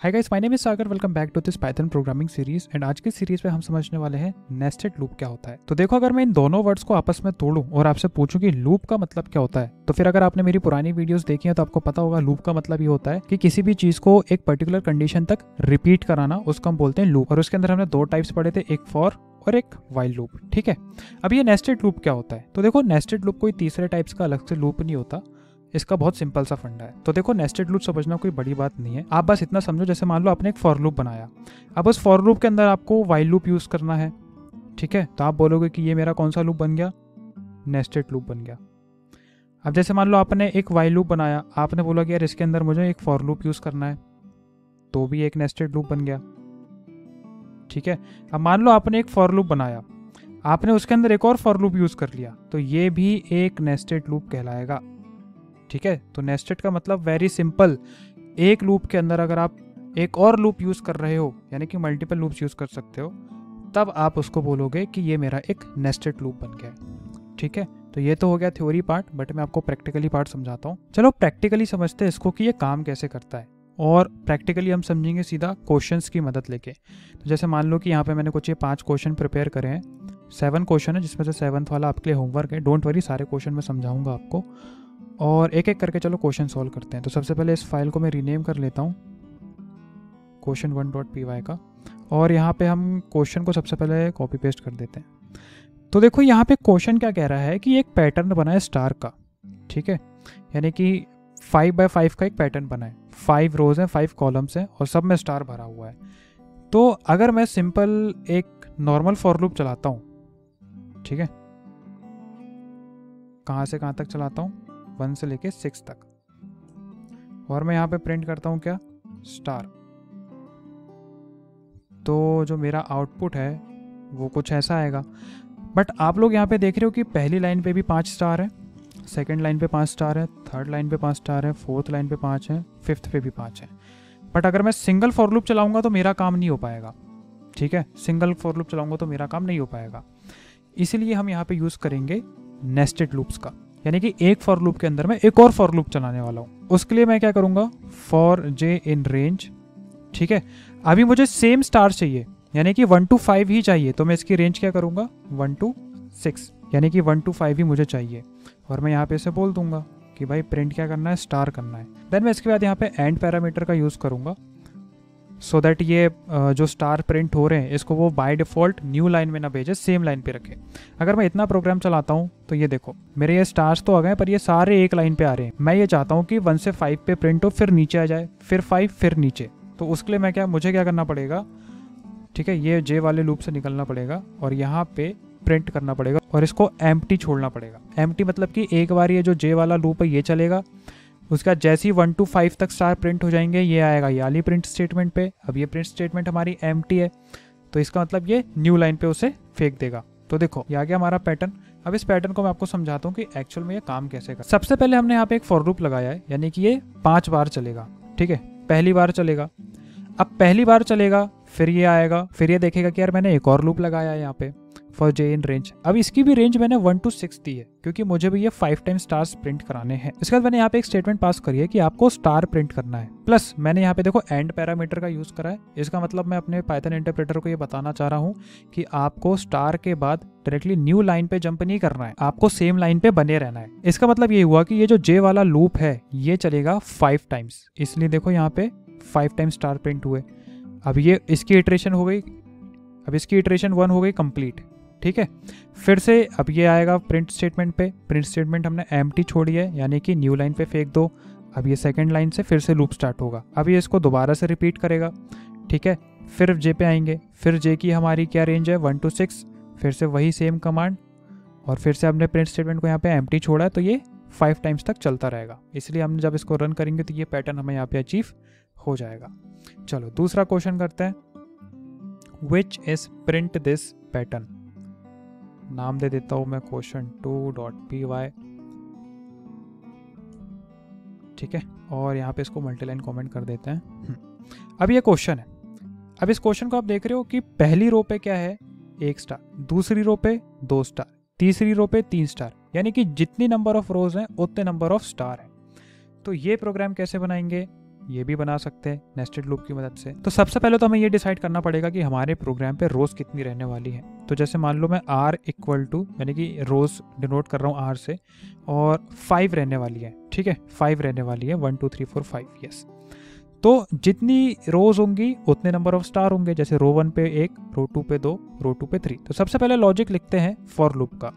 Hi guys, my name is Sagar. Welcome back to this Python programming series. And आज की series में हम समझने वाले हैं नेस्टेड लूप क्या होता है। तो देखो, अगर मैं इन दोनों वर्ड्स को आपस में तोड़ूं और आपसे पूछूं कि लूप का मतलब क्या होता है, तो फिर अगर आपने मेरी पुरानी वीडियोस देखी हैं तो आपको पता होगा लूप का मतलब ये होता है कि किसी भी चीज को एक पर्टिकुलर कंडीशन तक रिपीट कराना, उसको हम बोलते हैं लूप। और उसके अंदर हमने दो टाइप्स पढ़े थे, एक फॉर और एक वाइल लूप। ठीक है, अब ये नेस्टेड लूप क्या होता है। तो देखो, नेस्टेड लूप कोई तीसरे टाइप्स का अलग से लूप नहीं होता, इसका बहुत सिंपल सा फंडा है। तो देखो, नेस्टेड लूप समझना कोई बड़ी बात नहीं है। आप बस इतना समझो, जैसे मान लो आपने एक फॉर लूप बनाया, अब उस फॉर लूप के अंदर आपको वाइल लूप यूज करना है। ठीक है, तो आप बोलोगे कि ये मेरा कौन सा लूप बन गया, नेस्टेड लूप बन गया। अब जैसे मान लो आपने एक वाइल लूप बनाया, आपने बोला कि यार इसके अंदर मुझे एक फॉर लूप यूज करना है, तो भी एक नेस्टेड लूप बन गया। ठीक है, अब मान लो आपने एक फॉर लूप बनाया, आपने उसके अंदर एक और फॉर लूप यूज कर लिया, तो ये भी एक नेस्टेड लूप कहलाएगा। ठीक है, तो नेस्टेड का मतलब वेरी सिंपल, एक लूप के अंदर अगर आप एक और लूप यूज कर रहे हो, यानी कि मल्टीपल लूप्स यूज कर सकते हो, तब आप उसको बोलोगे कि ये मेरा एक नेस्टेड लूप बन गया है। ठीक है, तो ये तो हो गया थ्योरी पार्ट, बट मैं आपको प्रैक्टिकली पार्ट समझाता हूँ। चलो प्रैक्टिकली समझते हैं इसको कि ये काम कैसे करता है, और प्रैक्टिकली हम समझेंगे सीधा क्वेश्चंस की मदद लेके। तो जैसे मान लो कि यहाँ पे मैंने कुछ ये 5 क्वेश्चन प्रिपेयर करे हैं, 7 क्वेश्चन है, जिसमें से 7th वाला आपके लिए होमवर्क है। डोंट वरी, सारे क्वेश्चन मैं समझाऊंगा आपको, और एक एक करके चलो क्वेश्चन सॉल्व करते हैं। तो सबसे पहले इस फाइल को मैं रीनेम कर लेता हूँ question1.py का, और यहाँ पे हम क्वेश्चन को सबसे पहले कॉपी पेस्ट कर देते हैं। तो देखो, यहाँ पे क्वेश्चन क्या कह रहा है कि एक पैटर्न बना है स्टार का। ठीक है, यानी कि 5x5 का एक पैटर्न बना है, 5 रोज हैं, 5 कॉलम्स हैं, और सब में स्टार भरा हुआ है। तो अगर मैं सिंपल एक नॉर्मल फॉर लूप चलाता हूँ, ठीक है, कहाँ से कहाँ तक चलाता हूँ, 1 से लेके 6 तक, और मैं यहाँ पे प्रिंट करता हूँ क्या, स्टार, तो जो मेरा आउटपुट है वो कुछ ऐसा आएगा। बट आप लोग यहाँ पे देख रहे हो कि पहली लाइन पे भी 5 स्टार है, सेकंड लाइन पे 5 स्टार है, थर्ड लाइन पे 5 स्टार है, फोर्थ लाइन पे 5 है, फिफ्थ पे भी 5 है। बट अगर मैं सिंगल फॉर लूप चलाऊंगा तो मेरा काम नहीं हो पाएगा। ठीक है, सिंगल फॉर लूप चलाऊंगा तो मेरा काम नहीं हो पाएगा, इसीलिए हम यहाँ पे यूज करेंगे नेस्टेड लूप्स का। यानी कि एक फॉर लूप के अंदर मैं एक और फॉर लूप चलाने वाला हूँ। उसके लिए मैं क्या करूँगा, फॉर जे इन रेंज। ठीक है, अभी मुझे सेम स्टार चाहिए, यानी कि 1 to 5 ही चाहिए, तो मैं इसकी रेंज क्या करूँगा, 1 to 6, यानी कि 1 to 5 ही मुझे चाहिए। और मैं यहाँ पे इसे बोल दूंगा कि भाई प्रिंट क्या करना है, स्टार करना है। देन मैं इसके बाद यहाँ पे एंड पैरामीटर का यूज़ करूँगा, सो दैट ये जो स्टार प्रिंट हो रहे हैं इसको वो बाय डिफ़ॉल्ट न्यू लाइन में ना भेजे, सेम लाइन पे रखे। अगर मैं इतना प्रोग्राम चलाता हूँ तो ये देखो, मेरे ये स्टार्स तो आ गए, पर ये सारे एक लाइन पे आ रहे हैं। मैं ये चाहता हूँ कि 1 से 5 पे प्रिंट हो, फिर नीचे आ जाए, फिर 5, फिर नीचे। तो उसके लिए मुझे क्या करना पड़ेगा, ठीक है, ये जे वाले लूप से निकलना पड़ेगा और यहाँ पे प्रिंट करना पड़ेगा, और इसको एम्प्टी छोड़ना पड़ेगा। एम्प्टी मतलब कि एक बार ये जो जे वाला लूप है ये चलेगा, उसका जैसे ही 1 to 5 तक स्टार प्रिंट हो जाएंगे, ये आएगा ये वाली प्रिंट स्टेटमेंट पे। अब ये प्रिंट स्टेटमेंट हमारी एम्प्टी है, तो इसका मतलब ये न्यू लाइन पे उसे फेंक देगा। तो देखो, ये आ गया हमारा पैटर्न। अब इस पैटर्न को मैं आपको समझाता हूँ कि एक्चुअल में ये काम कैसे कर। सबसे पहले हमने यहाँ पे एक फॉर लूप लगाया है, यानी कि ये 5 बार चलेगा। ठीक है, पहली बार चलेगा। अब पहली बार चलेगा, फिर ये आएगा, फिर ये देखेगा कि यार मैंने एक और लूप लगाया है यहाँ पे फॉर जे इन रेंज। अब इसकी भी रेंज मैंने 1 to 6 दी है, क्योंकि मुझे भी ये 5 टाइम स्टार्स प्रिंट कराने हैं। इसके बाद मैंने यहाँ पे एक स्टेटमेंट पास करी है कि आपको स्टार प्रिंट करना है। प्लस मैंने यहाँ पे देखो एंड पैरामीटर का यूज करा है। इसका मतलब मैं अपने पाइथन इंटरप्रेटर को ये बताना चाह रहा हूँ कि आपको स्टार के बाद डायरेक्टली न्यू लाइन पे जंप नहीं करना है, आपको सेम लाइन पे बने रहना है। इसका मतलब ये हुआ कि ये जो जे वाला लूप है ये चलेगा 5 टाइम्स, इसलिए देखो यहाँ पे 5 टाइम स्टार प्रिंट हुए। अब ये इसकी इटरेशन हो गई, अब इसकी इटरेशन 1 हो गई कंप्लीट। ठीक है, फिर से अब ये आएगा प्रिंट स्टेटमेंट पे। प्रिंट स्टेटमेंट हमने एम्प्टी छोड़ी है, यानी कि न्यू लाइन पे फेंक दो। अब ये सेकंड लाइन से फिर से लूप स्टार्ट होगा। अब ये इसको दोबारा से रिपीट करेगा। ठीक है, फिर जे पे आएंगे, फिर जे की हमारी क्या रेंज है, 1 to 6, फिर से वही सेम कमांड, और फिर से हमने प्रिंट स्टेटमेंट को यहाँ पे एम्प्टी छोड़ा है, तो ये 5 टाइम्स तक चलता रहेगा। इसलिए हमने जब इसको रन करेंगे तो ये पैटर्न हमें यहाँ पे अचीव हो जाएगा। चलो दूसरा क्वेश्चन करते हैं, which is print this pattern. नाम दे देता हूं मैं question2.py। ठीक है, और यहाँ पे इसको मल्टीलाइन कमेंट कर देते हैं। अब ये क्वेश्चन है, अब इस क्वेश्चन को आप देख रहे हो कि पहली रो पे क्या है, 1 स्टार, दूसरी रो पे 2 स्टार, तीसरी रो पे 3 स्टार, यानी कि जितनी नंबर ऑफ रोज हैं उतने नंबर ऑफ स्टार हैं। तो ये प्रोग्राम कैसे बनाएंगे, ये भी बना सकते हैं नेस्टेड लूप की मदद से। तो सबसे पहले तो हमें ये डिसाइड करना पड़ेगा कि हमारे प्रोग्राम पे रोज कितनी रहने वाली है। तो जैसे मान लो मैं r इक्वल टू यानी कि रोज डिनोट कर रहा हूँ r से, और 5 रहने वाली है, ठीक है, 5 रहने वाली है, 1 2 3 4 5, यस। तो जितनी रोज होंगी उतने नंबर ऑफ स्टार होंगे, जैसे रो 1 पे 1, रो 2 पे 2, रो 2 पे 3। तो सबसे पहले लॉजिक लिखते हैं फॉर लूप का।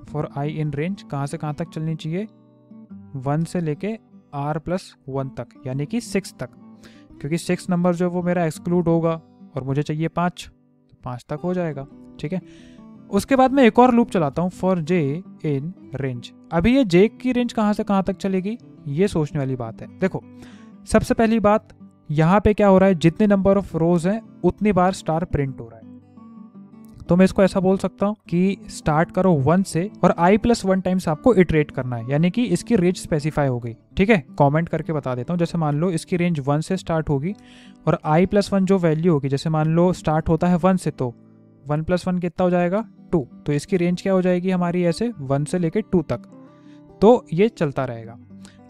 फॉर आई इन रेंज कहाँ से कहाँ तक चलनी चाहिए, 1 से लेके r+1 तक, यानी कि 6 तक, क्योंकि 6 नंबर जो वो मेरा एक्सक्लूड होगा और मुझे चाहिए 5, तो 5 तक हो जाएगा, ठीक है। उसके बाद मैं एक और लूप चलाता हूँ, फॉर j इन रेंज। अभी ये j की रेंज कहाँ से कहाँ तक चलेगी, ये सोचने वाली बात है। देखो सबसे पहली बात, यहाँ पे क्या हो रहा है, जितने नंबर ऑफ रोज हैं उतनी बार स्टार प्रिंट हो रहा है। तो मैं इसको ऐसा बोल सकता हूँ कि स्टार्ट करो 1 से और i+1 टाइम्स आपको इटरेट करना है, यानी कि इसकी रेंज स्पेसिफाई हो गई, ठीक है। कमेंट करके बता देता हूँ, जैसे मान लो इसकी रेंज 1 से स्टार्ट होगी और i+1 जो वैल्यू होगी, जैसे मान लो स्टार्ट होता है 1 से, तो 1 + 1 कितना हो जाएगा, 2। तो इसकी रेंज क्या हो जाएगी हमारी, ऐसे 1 से लेके 2 तक। तो ये चलता रहेगा।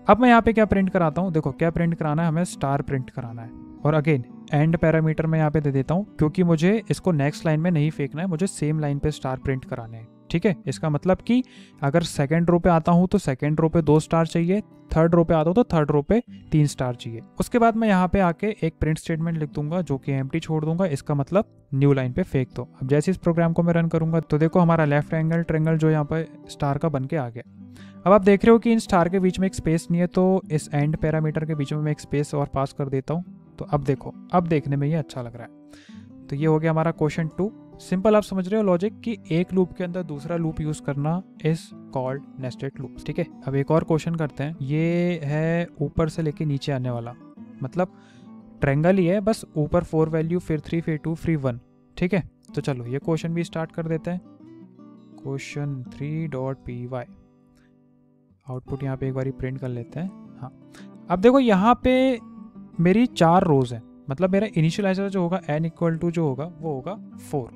अब मैं यहाँ पे क्या प्रिंट कराता हूँ, देखो क्या प्रिंट कराना है, हमें स्टार प्रिंट कराना है। और अगेन एंड पैरामीटर मैं यहाँ पे दे देता हूँ, क्योंकि मुझे इसको नेक्स्ट लाइन में नहीं फेंकना है, मुझे सेम लाइन पे स्टार प्रिंट कराने हैं, ठीक है। इसका मतलब कि अगर सेकंड रो पे आता हूँ तो सेकंड रो पे 2 स्टार चाहिए, थर्ड रो पे आता हूँ तो थर्ड रो पे 3 स्टार चाहिए। उसके बाद मैं यहाँ पे आके एक प्रिंट स्टेटमेंट लिख दूंगा जो कि एम्प्टी छोड़ दूंगा, इसका मतलब न्यू लाइन पे फेंक दो। अब जैसे इस प्रोग्राम को मैं रन करूंगा तो देखो हमारा लेफ्ट एंगल ट्रायंगल जो यहाँ पे स्टार का बन के आ गया। अब आप देख रहे हो कि इन स्टार के बीच में एक स्पेस नहीं है, तो इस एंड पैरामीटर के बीच में मैं एक स्पेस और पास कर देता हूँ। तो अब देखो, अब देखने में ये अच्छा लग रहा है। तो ये हो गया हमारा क्वेश्चन 2। सिंपल, आप समझ रहे हो लॉजिक कि एक लूप के अंदर दूसरा लूप यूज करना इज कॉल्ड नेस्टेड लूप, ठीक है। अब एक और क्वेश्चन करते हैं, ये है ऊपर से लेके नीचे आने वाला, मतलब ट्रायंगल ही है, बस ऊपर 4 वैल्यू, फिर 3, फिर 2, फिर 1, ठीक है। तो चलो ये क्वेश्चन भी स्टार्ट कर देते हैं। क्वेश्चन 3.py आउटपुट यहाँ पे एक बार प्रिंट कर लेते हैं। हाँ, अब देखो यहाँ पे मेरी 4 रोज हैं, मतलब मेरा इनिशियलाइजर जो होगा n इक्वल टू जो होगा वो होगा 4,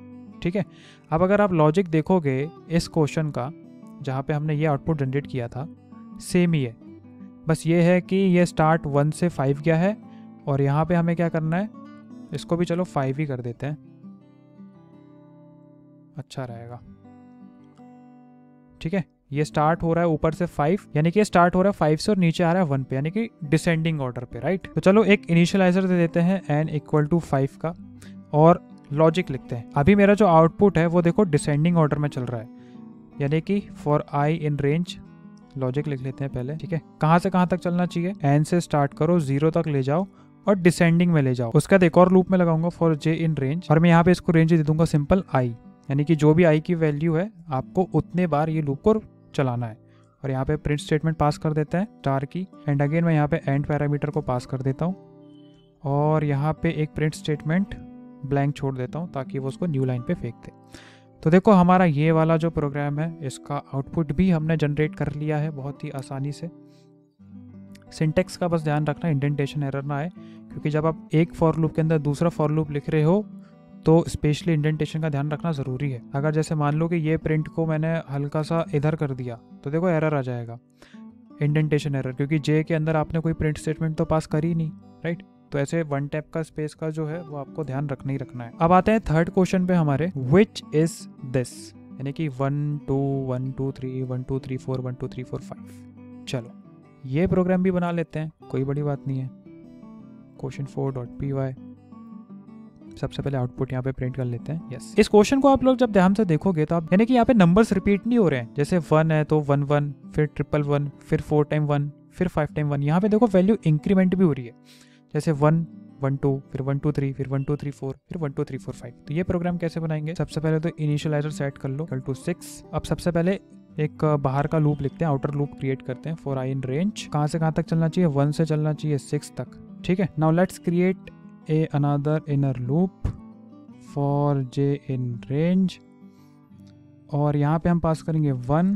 ठीक है। अब अगर आप लॉजिक देखोगे इस क्वेश्चन का, जहाँ पे हमने ये आउटपुट जनरेट किया था, सेम ही है, बस ये है कि ये स्टार्ट 1 से 5 गया है, और यहाँ पे हमें क्या करना है, इसको भी चलो 5 ही कर देते हैं, अच्छा रहेगा, ठीक है। ये स्टार्ट हो रहा है ऊपर से 5, यानी कि ये स्टार्ट हो रहा है 5 से और नीचे आ रहा है 1 पे, यानी कि डिसेंडिंग ऑर्डर पे, राइट। तो चलो एक इनिशियलाइजर दे देते हैं n इक्वल टू 5 का, और लॉजिक लिखते हैं। अभी मेरा जो आउटपुट है वो देखो डिसेंडिंग ऑर्डर में चल रहा है, यानी कि for i in range, logic लिख लेते हैं पहले, ठीक है। कहाँ से कहाँ तक चलना चाहिए, n से स्टार्ट करो, 0 तक ले जाओ और डिसेंडिंग में ले जाओ। उसके बाद एक और लूप में लगाऊंगा फॉर j इन रेंज, और मैं यहाँ पे इसको रेंज दे दूंगा सिंपल i, यानी कि जो भी i की वैल्यू है आपको उतने बार ये लूप को चलाना है। और यहाँ पे प्रिंट स्टेटमेंट पास कर देते हैं स्टार की, एंड अगेन मैं यहाँ पे एंड पैरामीटर को पास कर देता हूँ, और यहाँ पे एक प्रिंट स्टेटमेंट ब्लैंक छोड़ देता हूँ ताकि वो उसको न्यू लाइन पे फेंक दे। तो देखो हमारा ये वाला जो प्रोग्राम है, इसका आउटपुट भी हमने जनरेट कर लिया है बहुत ही आसानी से। सिंटेक्स का बस ध्यान रखना, इंडेंटेशन एरर ना आए, क्योंकि जब आप एक फॉर लूप के अंदर दूसरा फॉर लूप लिख रहे हो तो स्पेशली इंडेंटेशन का ध्यान रखना ज़रूरी है। अगर जैसे मान लो कि ये प्रिंट को मैंने हल्का सा इधर कर दिया तो देखो एरर आ जाएगा, इंडेंटेशन एरर, क्योंकि जे के अंदर आपने कोई प्रिंट स्टेटमेंट तो पास करी नहीं, राइट। तो ऐसे 1 टैप का स्पेस का जो है वो आपको ध्यान रखना ही रखना है। अब आते हैं थर्ड क्वेश्चन पे हमारे, विच इज दिस, यानी कि 1 2 1 2 3 1 2 3 4 1 2 3 4 5। चलो ये प्रोग्राम भी बना लेते हैं, कोई बड़ी बात नहीं है। क्वेश्चन 4.py, सबसे पहले आउटपुट यहाँ पे प्रिंट कर लेते हैं, यस। इस क्वेश्चन को आप लोग जब ध्यान से देखोगे तो आप, यानी कि यहाँ पे नंबर्स रिपीट नहीं हो रहे हैं, जैसे 1 है तो 1 1, फिर 1 फिर 4 टाइम 1, फिर 5 टाइम 1। यहाँ पे देखो वैल्यू इंक्रीमेंट भी हो रही है, जैसे 1 1 2, फिर 1 2 3, फिर 1 2 3 4, फिर 1 2 3 4 5। तो ये प्रोग्राम कैसे बनाएंगे, सबसे पहले तो इनिशियलाइजर सेट कर लो इक्वल टू 6। अब सबसे पहले एक बाहर का लूप लिखते हैं, आउटर लूप क्रिएट करते हैं फॉर i इन रेंज। कहाँ से कहाँ तक चलना चाहिए, 1 से चलना चाहिए 6 तक, ठीक है। Now let's create a another inner loop for j in range, और यहाँ पे हम पास करेंगे 1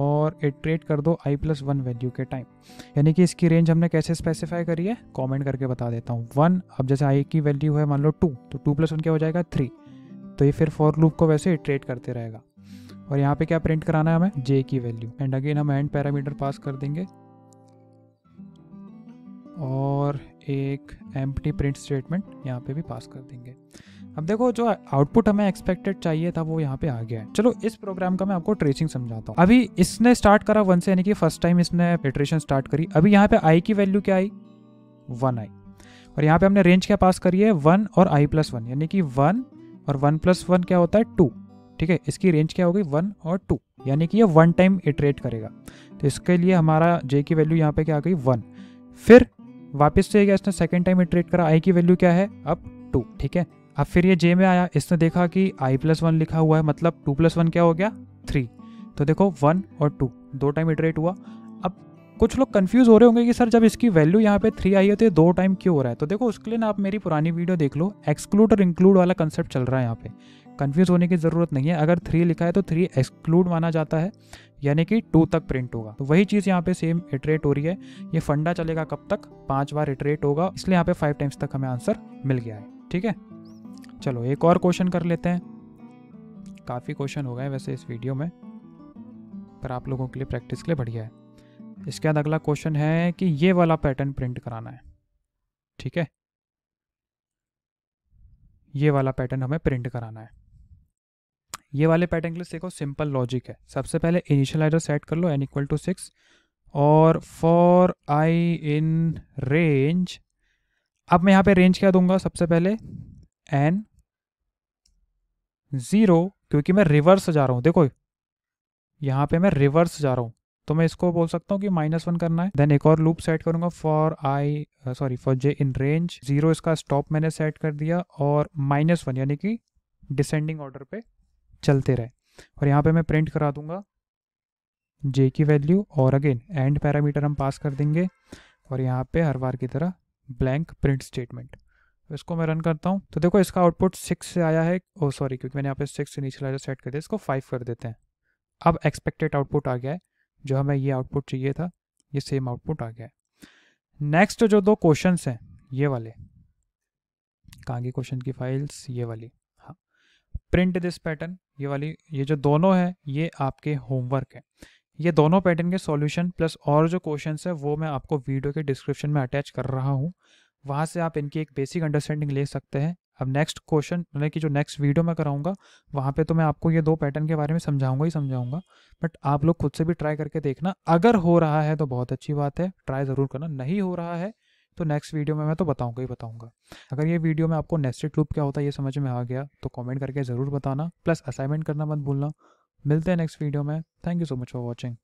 और इटरेट कर दो i+1 वैल्यू के टाइम, यानी कि इसकी रेंज हमने कैसे स्पेसिफाई करी है, कमेंट करके बता देता हूँ। 1, अब जैसे i की वैल्यू है मान लो 2, तो 2+1 क्या हो जाएगा 3, तो ये फिर फॉर लूप को वैसे इटरेट करते रहेगा। और यहाँ पे क्या प्रिंट कराना है हमें, j की वैल्यू, एंड अगेन हम एंड पैरामीटर पास कर देंगे, और एक एम्प्टी प्रिंट स्टेटमेंट यहाँ पे भी पास कर देंगे। अब देखो जो आउटपुट हमें एक्सपेक्टेड चाहिए था वो यहाँ पे आ गया है। चलो इस प्रोग्राम का मैं आपको ट्रेसिंग समझाता हूँ। अभी इसने स्टार्ट करा 1 से, यानी कि फर्स्ट टाइम इसने इटरेशन स्टार्ट करी। अभी यहाँ पे आई की वैल्यू क्या आई, 1 आई, और यहाँ पे हमने रेंज क्या पास करी है, 1 और i+1, यानी कि 1 और 1+1 क्या होता है 2। ठीक है, इसकी रेंज क्या हो गई 1 और 2, यानी कि ये 1 टाइम इटरेट करेगा। तो इसके लिए हमारा j की वैल्यू यहाँ पे क्या आ गई 1। फिर वापस से गया, इसने सेकेंड टाइम इटरेट करा, i की वैल्यू क्या है अब 2। ठीक है, अब फिर ये j में आया, इसने देखा कि i+1 लिखा हुआ है, मतलब 2+1 क्या हो गया 3। तो देखो 1 और 2 दो टाइम इटरेट हुआ। अब कुछ लोग कंफ्यूज हो रहे होंगे कि सर जब इसकी वैल्यू यहाँ पे 3 आई है तो ये 2 टाइम क्यों हो रहा है। तो देखो उसके लिए ना आप मेरी पुरानी वीडियो देख लो, एक्सक्लूड और इंक्लूड वाला कंसेप्ट चल रहा है यहाँ पे। कंफ्यूज होने की ज़रूरत नहीं है, अगर 3 लिखा है तो 3 एक्सक्लूड माना जाता है, यानी कि 2 तक प्रिंट होगा। तो वही चीज़ यहाँ पे सेम इटरेट हो रही है। ये फंडा चलेगा कब तक, 5 बार इटरेट होगा, इसलिए यहाँ पे 5 टाइम्स तक हमें आंसर मिल गया है। ठीक है, चलो एक और क्वेश्चन कर लेते हैं। काफ़ी क्वेश्चन हो गए वैसे इस वीडियो में, पर आप लोगों के लिए प्रैक्टिस के लिए बढ़िया है। इसके बाद अगला क्वेश्चन है कि ये वाला पैटर्न प्रिंट कराना है। ठीक है, ये वाला पैटर्न हमें प्रिंट कराना है। ये वाले पैटर्न के लिए देखो सिंपल लॉजिक है। सबसे पहले इनिशियलाइजर सेट कर लो n=6, और फॉर i इन रेंज, अब मैं यहाँ पे रेंज क्या दूंगा, सबसे पहले n 0, क्योंकि मैं रिवर्स जा रहा हूँ। देखो यहाँ पे मैं रिवर्स जा रहा हूँ, तो मैं इसको बोल सकता हूँ कि -1 करना है। देन एक और लूप सेट करूंगा for for j in range 0, इसका स्टॉप मैंने सेट कर दिया, और -1 यानी कि डिसेंडिंग ऑर्डर पे चलते रहे। और यहाँ पे मैं प्रिंट करा दूंगा j की वैल्यू, और अगेन एंड पैरामीटर हम पास कर देंगे, और यहाँ पे हर बार की तरह ब्लैंक प्रिंट स्टेटमेंट। तो इसको मैं रन करता हूँ, तो देखो इसका आउटपुट 6 से आया है। ओ सॉरी, क्योंकि मैंने यहाँ पे 6 इनिशियलाइजर सेट कर दिया, इसको 5 कर देते हैं। अब एक्सपेक्टेड आउटपुट आ गया है, जो हमें ये आउटपुट चाहिए था, ये सेम आउटपुट आ गया है। नेक्स्ट जो 2 क्वेश्चंस हैं, ये वाले, कहाँ की क्वेश्चन की फाइल्स, ये वाली, हाँ, प्रिंट दिस पैटर्न, ये वाली, ये जो दोनों है ये आपके होमवर्क है। ये दोनों पैटर्न के सॉल्यूशन प्लस और जो क्वेश्चंस है वो मैं आपको वीडियो के डिस्क्रिप्शन में अटैच कर रहा हूँ, वहाँ से आप इनकी एक बेसिक अंडरस्टैंडिंग ले सकते हैं। अब नेक्स्ट क्वेश्चन मतलब कि जो नेक्स्ट वीडियो मैं कराऊंगा, वहाँ पे तो मैं आपको ये 2 पैटर्न के बारे में समझाऊंगा ही समझाऊंगा, बट आप लोग खुद से भी ट्राई करके देखना। अगर हो रहा है तो बहुत अच्छी बात है, ट्राई ज़रूर करना। नहीं हो रहा है तो नेक्स्ट वीडियो में मैं तो बताऊंगा ही बताऊंगा। अगर ये वीडियो में आपको नेस्टेड लूप क्या होता है ये समझ में आ गया तो कमेंट करके ज़रूर बताना, प्लस असाइनमेंट करना मत भूलना। मिलते हैं नेक्स्ट वीडियो में। Thank you so much for watching.